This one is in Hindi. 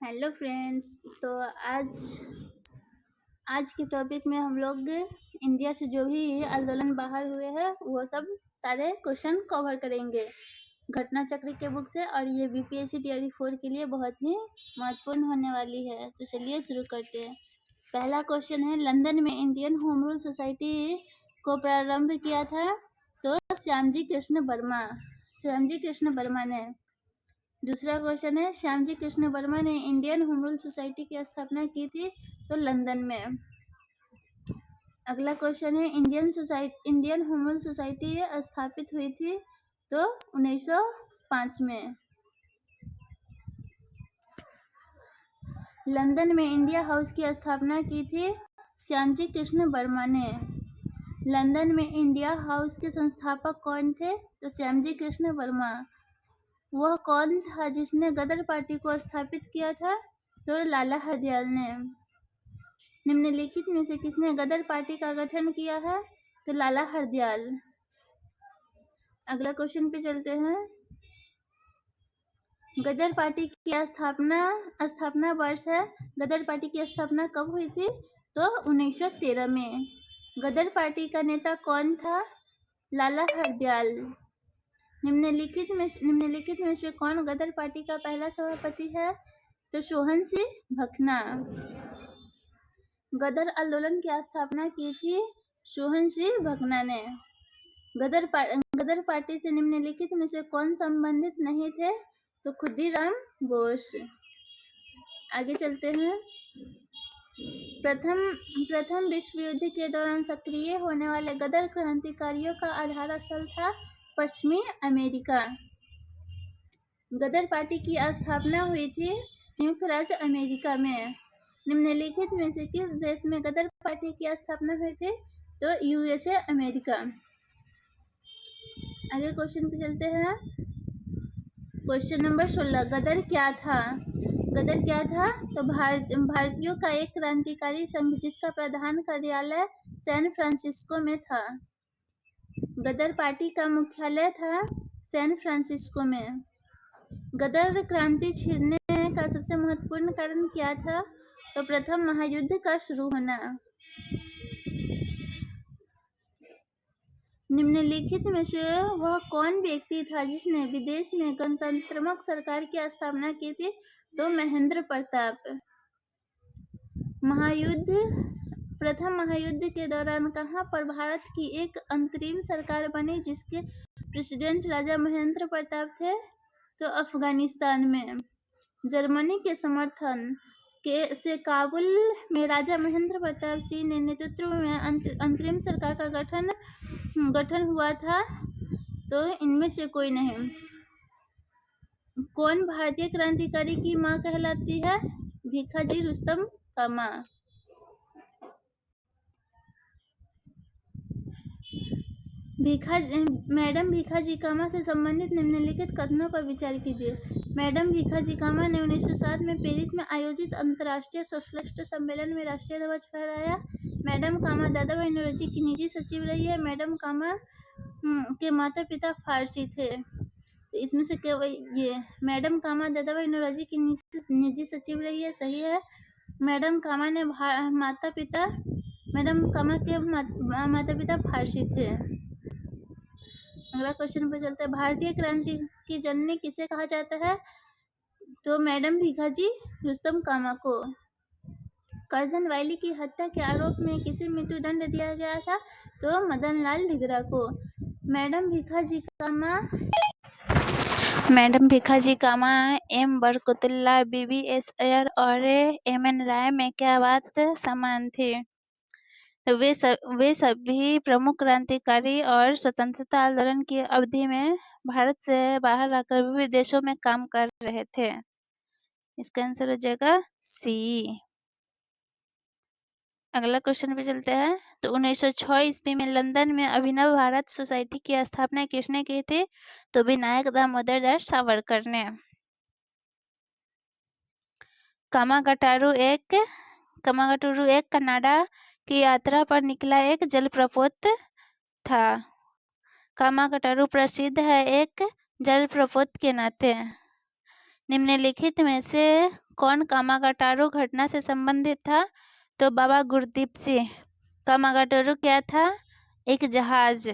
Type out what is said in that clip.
Hello friends. तो आज आज के टॉपिक में हम लोग इंडिया से जो भी आंदोलन बाहर हुए हैं वो सब सारे क्वेश्चन कवर करेंगे घटना चक्र के बुक से, और ये बीपीएससी टीआरई 4 के लिए बहुत ही महत्वपूर्ण होने वाली है। तो चलिए शुरू करते हैं। पहला क्वेश्चन है, लंदन में इंडियन होम रूल सोसाइटी को प्रारंभ किया था? तो श्यामजी कृष्ण वर्मा ने। दूसरा क्वेश्चन है, श्यामजी कृष्ण वर्मा ने इंडियन होम रूल सोसाइटी की स्थापना की थी? तो लंदन में। अगला क्वेश्चन है, इंडियन होम रूल सोसाइटी स्थापित हुई थी? तो 1905 में। लंदन में इंडिया हाउस की स्थापना की थी श्यामजी कृष्ण वर्मा ने। लंदन में इंडिया हाउस के संस्थापक कौन थे? तो श्यामजी कृष्ण वर्मा। वह कौन था जिसने गदर पार्टी को स्थापित किया था? तो लाला हरदयाल ने। निम्नलिखित में से किसने गदर पार्टी का गठन किया है? तो लाला हरदयाल। अगला क्वेश्चन पे चलते हैं। गदर पार्टी की स्थापना वर्ष है। गदर पार्टी की स्थापना कब हुई थी? तो 1913 में। गदर पार्टी का नेता कौन था? लाला हरदयाल। निम्नलिखित में से कौन गदर पार्टी का पहला सभापति है? तो सोहन सिंह भकना। गदर आंदोलन की स्थापना की थी सोहन सिंह भकना ने। गदर पार्टी से निम्नलिखित में से कौन संबंधित नहीं थे? तो खुदीराम बोस। आगे चलते हैं। प्रथम विश्व युद्ध के दौरान सक्रिय होने वाले गदर क्रांतिकारियों का आधार स्थल था पश्चिमी अमेरिका। गदर पार्टी की स्थापना हुई थी संयुक्त राज्य अमेरिका में। निम्नलिखित में से किस देश में गदर पार्टी की स्थापना हुई थी? तो यूएसए अमेरिका। आगे क्वेश्चन पे चलते हैं। क्वेश्चन नंबर 16, गदर क्या था? गदर क्या था? तो भारतीयों का एक क्रांतिकारी संघ जिसका प्रधान कार्यालय सैन फ्रांसिस्को में था। गदर पार्टी का मुख्यालय था सैन फ्रांसिस्को में। गदर क्रांति छिड़ने का सबसे महत्वपूर्ण कारण क्या था? तो प्रथम महायुद्ध का शुरू होना। निम्नलिखित में से वह कौन व्यक्ति था जिसने विदेश में गणतंत्रात्मक सरकार की स्थापना की थी? तो महेंद्र प्रताप। प्रथम महायुद्ध के दौरान कहां पर भारत की एक अंतरिम सरकार बनी जिसके प्रेसिडेंट राजा महेंद्र प्रताप थे? तो अफगानिस्तान में। जर्मनी के समर्थन से काबुल में राजा महेंद्र प्रताप सिंह ने नेतृत्व में अंतरिम सरकार का गठन हुआ था। तो इनमें से कोई नहीं। कौन भारतीय क्रांतिकारी की मां कहलाती है? भीखाजी रुस्तम का मां। मैडम भीखाजी कामा से संबंधित निम्नलिखित कथनों पर विचार कीजिए। मैडम भीखाजी कामा ने 1907 में पेरिस में आयोजित अंतर्राष्ट्रीय सोशलिस्ट सम्मेलन में राष्ट्रीय ध्वज फहराया। मैडम कामा दादा भाई नौरोजी की निजी सचिव रही है। मैडम कामा के माता पिता फारसी थे। तो इसमें से केवल ये मैडम कामा दादा भाई नौरोजी की निजी सचिव रही है, सही है। मैडम कामा के माता पिता फारसी थे। अगला क्वेश्चन पे चलते हैं। भारतीय क्रांति की जननी किसे कहा जाता है? तो मैडम भीखाजी रुस्तम कामा को। करजन वैली की हत्या के आरोप में किसे मृत्युदंड दिया गया था? तो मदन लाल ढींगरा को। मैडम भीखाजी कामा एम बरकतुल्लाह, बीबी एस अय्यर और एम एन राय में क्या बात समान थी? तो वे सभी प्रमुख क्रांतिकारी और स्वतंत्रता आंदोलन की अवधि में भारत से बाहर आकर विभिन्न देशों में काम कर रहे थे। इसका आंसर हो जाएगा सी। अगला क्वेश्चन पे चलते हैं। तो 1906 ईस्वी में लंदन में अभिनव भारत सोसाइटी की स्थापना किसने की थी? तो विनायक दामोदर दास सावरकर ने। कामागटारू एक कनाडा की यात्रा पर निकला एक जलप्रपात था। कामागटारू प्रसिद्ध है एक जलप्रपात के नाते। निम्नलिखित में से कौन कामागाटारू घटना से संबंधित था? तो बाबा गुरदीप सिंह। कामागाटारू क्या था? एक जहाज।